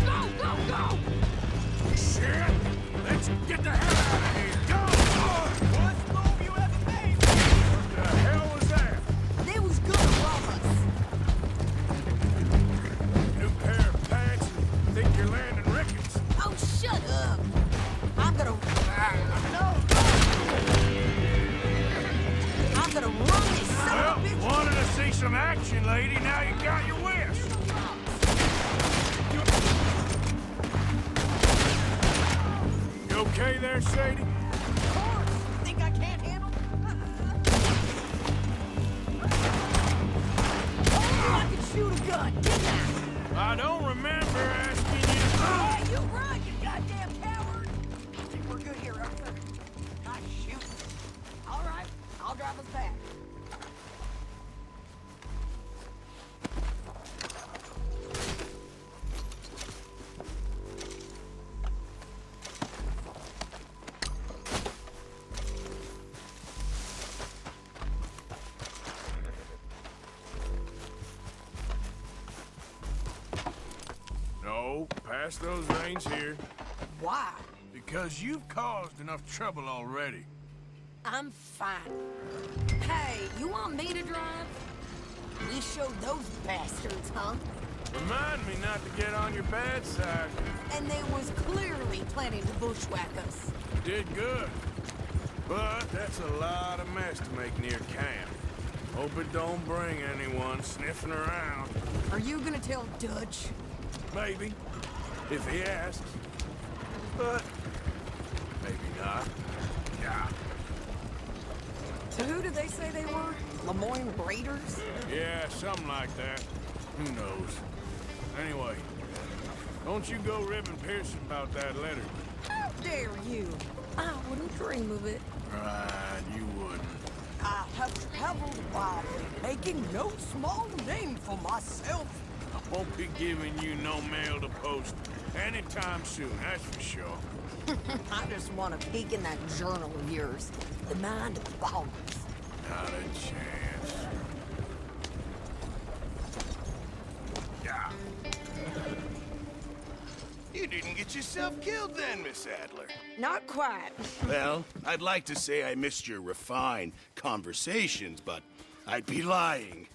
Speaker 2: Go, go, go! Shit! Let's get the hell out of here! Go!
Speaker 3: Worst move you ever made!
Speaker 2: What the hell was that?
Speaker 14: They was gonna rob us.
Speaker 2: New pair of pants and think you're landing rickets.
Speaker 14: Oh, shut up. I'm gonna... I'm gonna run this son of a bitch.
Speaker 2: Wanted to see some action, lady. Now you got your wish. You okay there, Sadie?
Speaker 14: Of course. Think I can't handle? Oh, I can shoot a gun, didn't I?
Speaker 2: I don't remember asking you.
Speaker 14: Hey, you run, you goddamn coward!
Speaker 2: Pass those reins here.
Speaker 14: Why?
Speaker 2: Because you've caused enough trouble already.
Speaker 14: I'm fine. Hey, you want me to drive? We showed those bastards, huh?
Speaker 2: Remind me not to get on your bad side.
Speaker 14: And they was clearly planning to bushwhack us.
Speaker 2: Did good. But that's a lot of mess to make near camp. Hope it don't bring anyone sniffing around.
Speaker 14: Are you gonna tell Dutch?
Speaker 2: Maybe, if he asks. But maybe not. Yeah.
Speaker 14: So who did they say they were? Lemoyne Raiders?
Speaker 2: Yeah, something like that. Who knows? Anyway, don't you go ribbing Pearson about that letter.
Speaker 14: How dare you? I wouldn't dream of it.
Speaker 2: Right, you wouldn't.
Speaker 14: I have traveled widely, making no small name for myself.
Speaker 2: I won't be giving you no mail to post anytime soon, that's for sure.
Speaker 14: I just want to peek in that journal of yours. The mind boggles.
Speaker 2: Not a chance. Yeah.
Speaker 16: You didn't get yourself killed then, Miss Adler.
Speaker 14: Not quite.
Speaker 16: Well, I'd like to say I missed your refined conversations, but I'd be lying.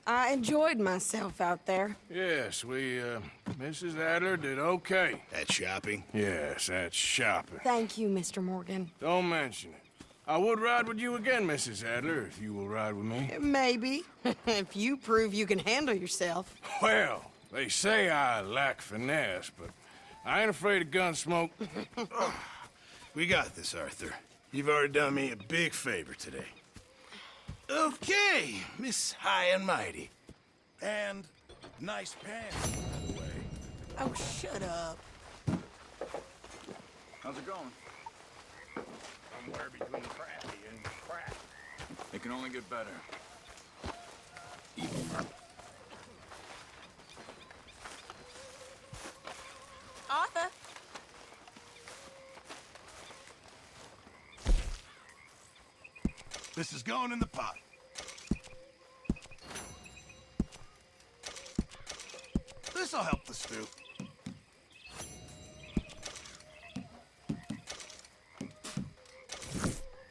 Speaker 14: I enjoyed myself out there.
Speaker 2: Yes, Mrs. Adler did okay.
Speaker 16: At shopping?
Speaker 2: Yes, that's shopping.
Speaker 14: Thank you, Mr. Morgan.
Speaker 2: Don't mention it. I would ride with you again, Mrs. Adler, if you will ride with me.
Speaker 14: Maybe. If you prove you can handle yourself.
Speaker 2: Well, they say I lack finesse, but I ain't afraid of gun smoke.
Speaker 16: We got this, Arthur. You've already done me a big favor today. Okay, Miss High and Mighty. And nice pants, by the way.
Speaker 14: Oh, shut up.
Speaker 1: How's it going?
Speaker 15: Somewhere between crappy and crap.
Speaker 1: It can only get better.
Speaker 4: Arthur?
Speaker 16: This is going in the pot. This'll help the stew.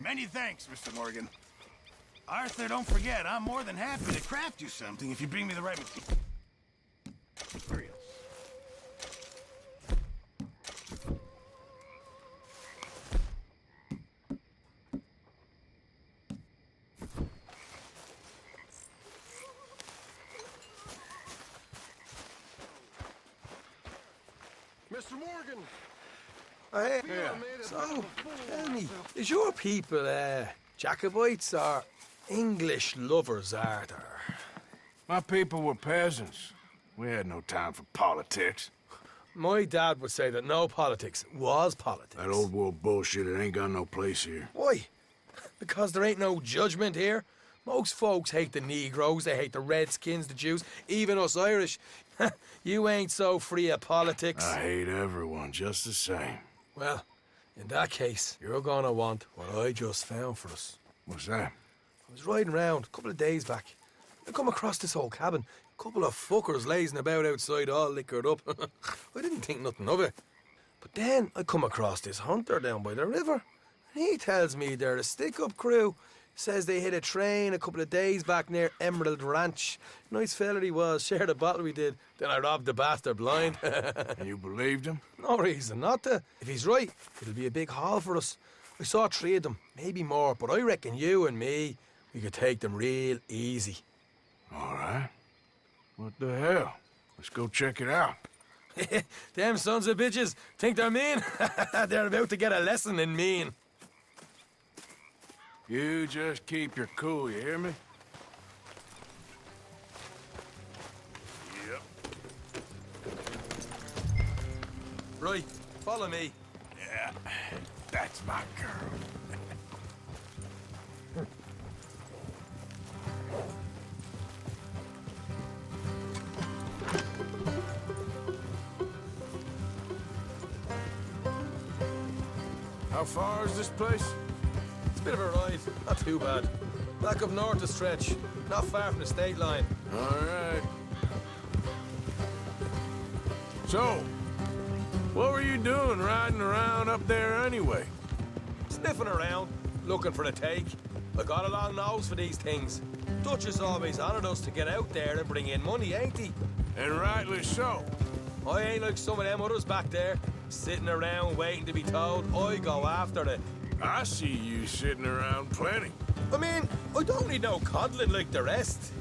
Speaker 16: Many thanks, Mr. Morgan. Arthur, don't forget, I'm more than happy to craft you something if you bring me the right materials.
Speaker 12: Mr. Morgan!
Speaker 17: Hey, so, tell me, is your people, Jacobites or English lovers, Arthur?
Speaker 2: My people were peasants. We had no time for politics.
Speaker 17: My dad would say that no politics was politics.
Speaker 2: That old world bullshit, it ain't got no place here.
Speaker 17: Why? Because there ain't no judgment here. Most folks hate the Negroes, they hate the Redskins, the Jews, even us Irish. You ain't so free of politics.
Speaker 2: I hate everyone just the same.
Speaker 17: Well, in that case, you're gonna want what I just found for us.
Speaker 2: What's that?
Speaker 17: I was riding round a couple of days back. I come across this old cabin. A couple of fuckers lazing about outside all liquored up. I didn't think nothing of it. But then I come across this hunter down by the river. And he tells me they're a stick-up crew. Says they hit a train a couple of days back near Emerald Ranch. Nice fella he was, shared a bottle we did. Then I robbed the bastard blind.
Speaker 2: And you believed him?
Speaker 17: No reason not to. If he's right, it'll be a big haul for us. I saw 3 of them, maybe more, but I reckon you and me, we could take them real easy.
Speaker 2: All right. What the hell? Let's go check it out.
Speaker 17: Them sons of bitches think they're mean. They're about to get a lesson in mean.
Speaker 2: You just keep your cool, you hear me?
Speaker 16: Yep.
Speaker 17: Right, follow me.
Speaker 16: Yeah, that's my girl.
Speaker 2: How far is this place?
Speaker 17: It's a bit of a ride, not too bad. Back up north to stretch, not far from the state line.
Speaker 2: All right. So, What were you doing riding around up there anyway?
Speaker 17: Sniffing around, looking for a take. I got a long nose for these things. Dutch has always honoured us to get out there and bring in money, ain't he?
Speaker 2: And rightly so.
Speaker 17: I ain't like some of them others back there, sitting around waiting to be told. I go after it.
Speaker 2: I see you sitting around plenty.
Speaker 17: I mean, I don't need no coddling like the rest.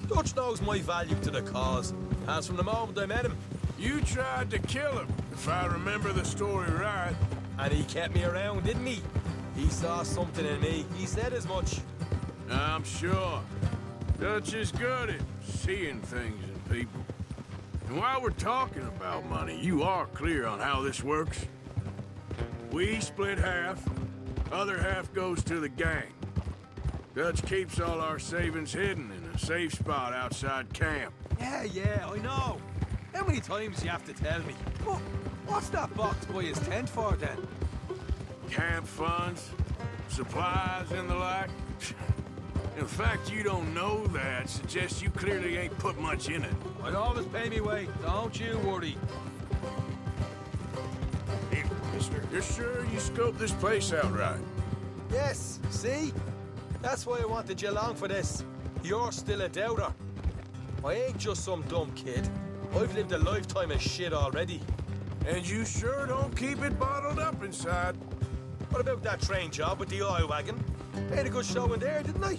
Speaker 17: Dutch knows my value to the cause, as from the moment I met him.
Speaker 2: You tried to kill him, if I remember the story right.
Speaker 17: And he kept me around, didn't he? He saw something in me. He said as much.
Speaker 2: I'm sure. Dutch is good at seeing things in people. And while we're talking about money, you are clear on how this works? We split half, other half goes to the gang. Dutch keeps all our savings hidden in a safe spot outside camp.
Speaker 17: Yeah, I know. How many times do you have to tell me? Well, what's that box by his tent for, then?
Speaker 2: Camp funds, supplies, and the like. The fact you don't know that suggests you clearly ain't put much in it.
Speaker 17: I'd always pay me way, don't you worry.
Speaker 2: Hey, mister, you're sure you scoped this place out right?
Speaker 17: Yes, see? That's why I wanted you along for this. You're still a doubter. I ain't just some dumb kid. I've lived a lifetime of shit already.
Speaker 2: And you sure don't keep it bottled up inside.
Speaker 17: What about that train job with the oil wagon? Made a good show in there, didn't I?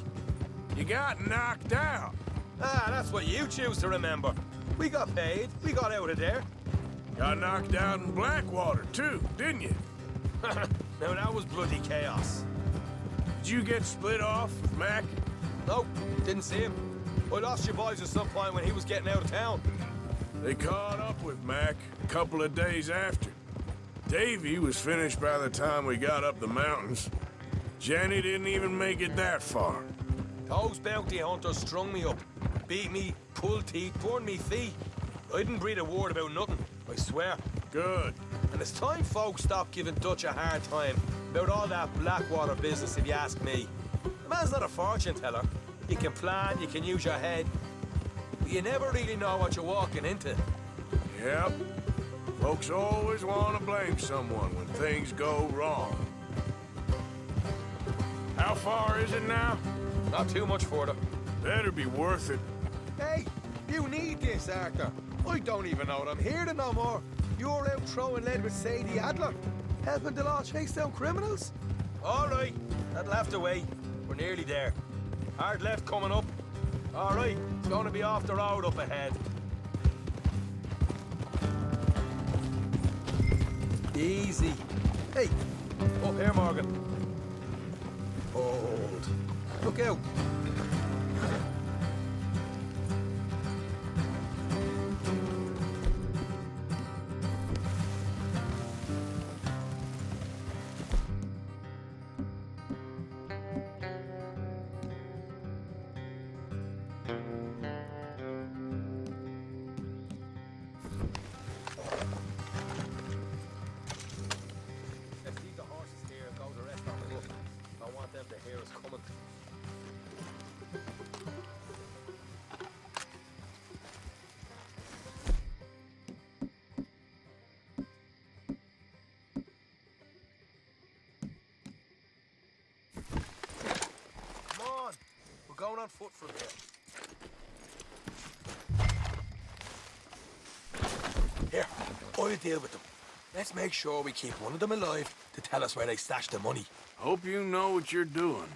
Speaker 2: You got knocked out.
Speaker 17: Ah, that's what you choose to remember. We got paid. We got out of there.
Speaker 2: Got knocked out in Blackwater, too, didn't you?
Speaker 17: Now, that was bloody chaos.
Speaker 2: Did you get split off with Mac?
Speaker 17: Nope, didn't see him. I lost your boys at some point when he was getting out of town.
Speaker 2: They caught up with Mac a couple of days after. Davy was finished by the time we got up the mountains. Jenny didn't even make it that far.
Speaker 17: Those bounty hunters strung me up, beat me, pulled teeth, burned me feet. I didn't breathe a word about nothing, I swear.
Speaker 2: Good.
Speaker 17: And it's time folks stopped giving Dutch a hard time about all that Blackwater business, if you ask me. The man's not a fortune teller. You can plan, you can use your head, but you never really know what you're walking into.
Speaker 2: Yep. Folks always want to blame someone when things go wrong. How far is it now?
Speaker 17: Not too much further.
Speaker 2: Better be worth it.
Speaker 17: Hey, you need this, Arthur. I don't even know that I'm here to no more. You're out throwing lead with Sadie Adler, helping the law chase down criminals. All right, that'll have to wait. We're nearly there. Hard left coming up. All right, it's going to be off the road up ahead. Easy. Hey, up here, Morgan. Hold. Look out. Going on foot from here. Here, I'll deal with them. Let's make sure we keep one of them alive to tell us where they stashed the money.
Speaker 2: Hope you know what you're doing.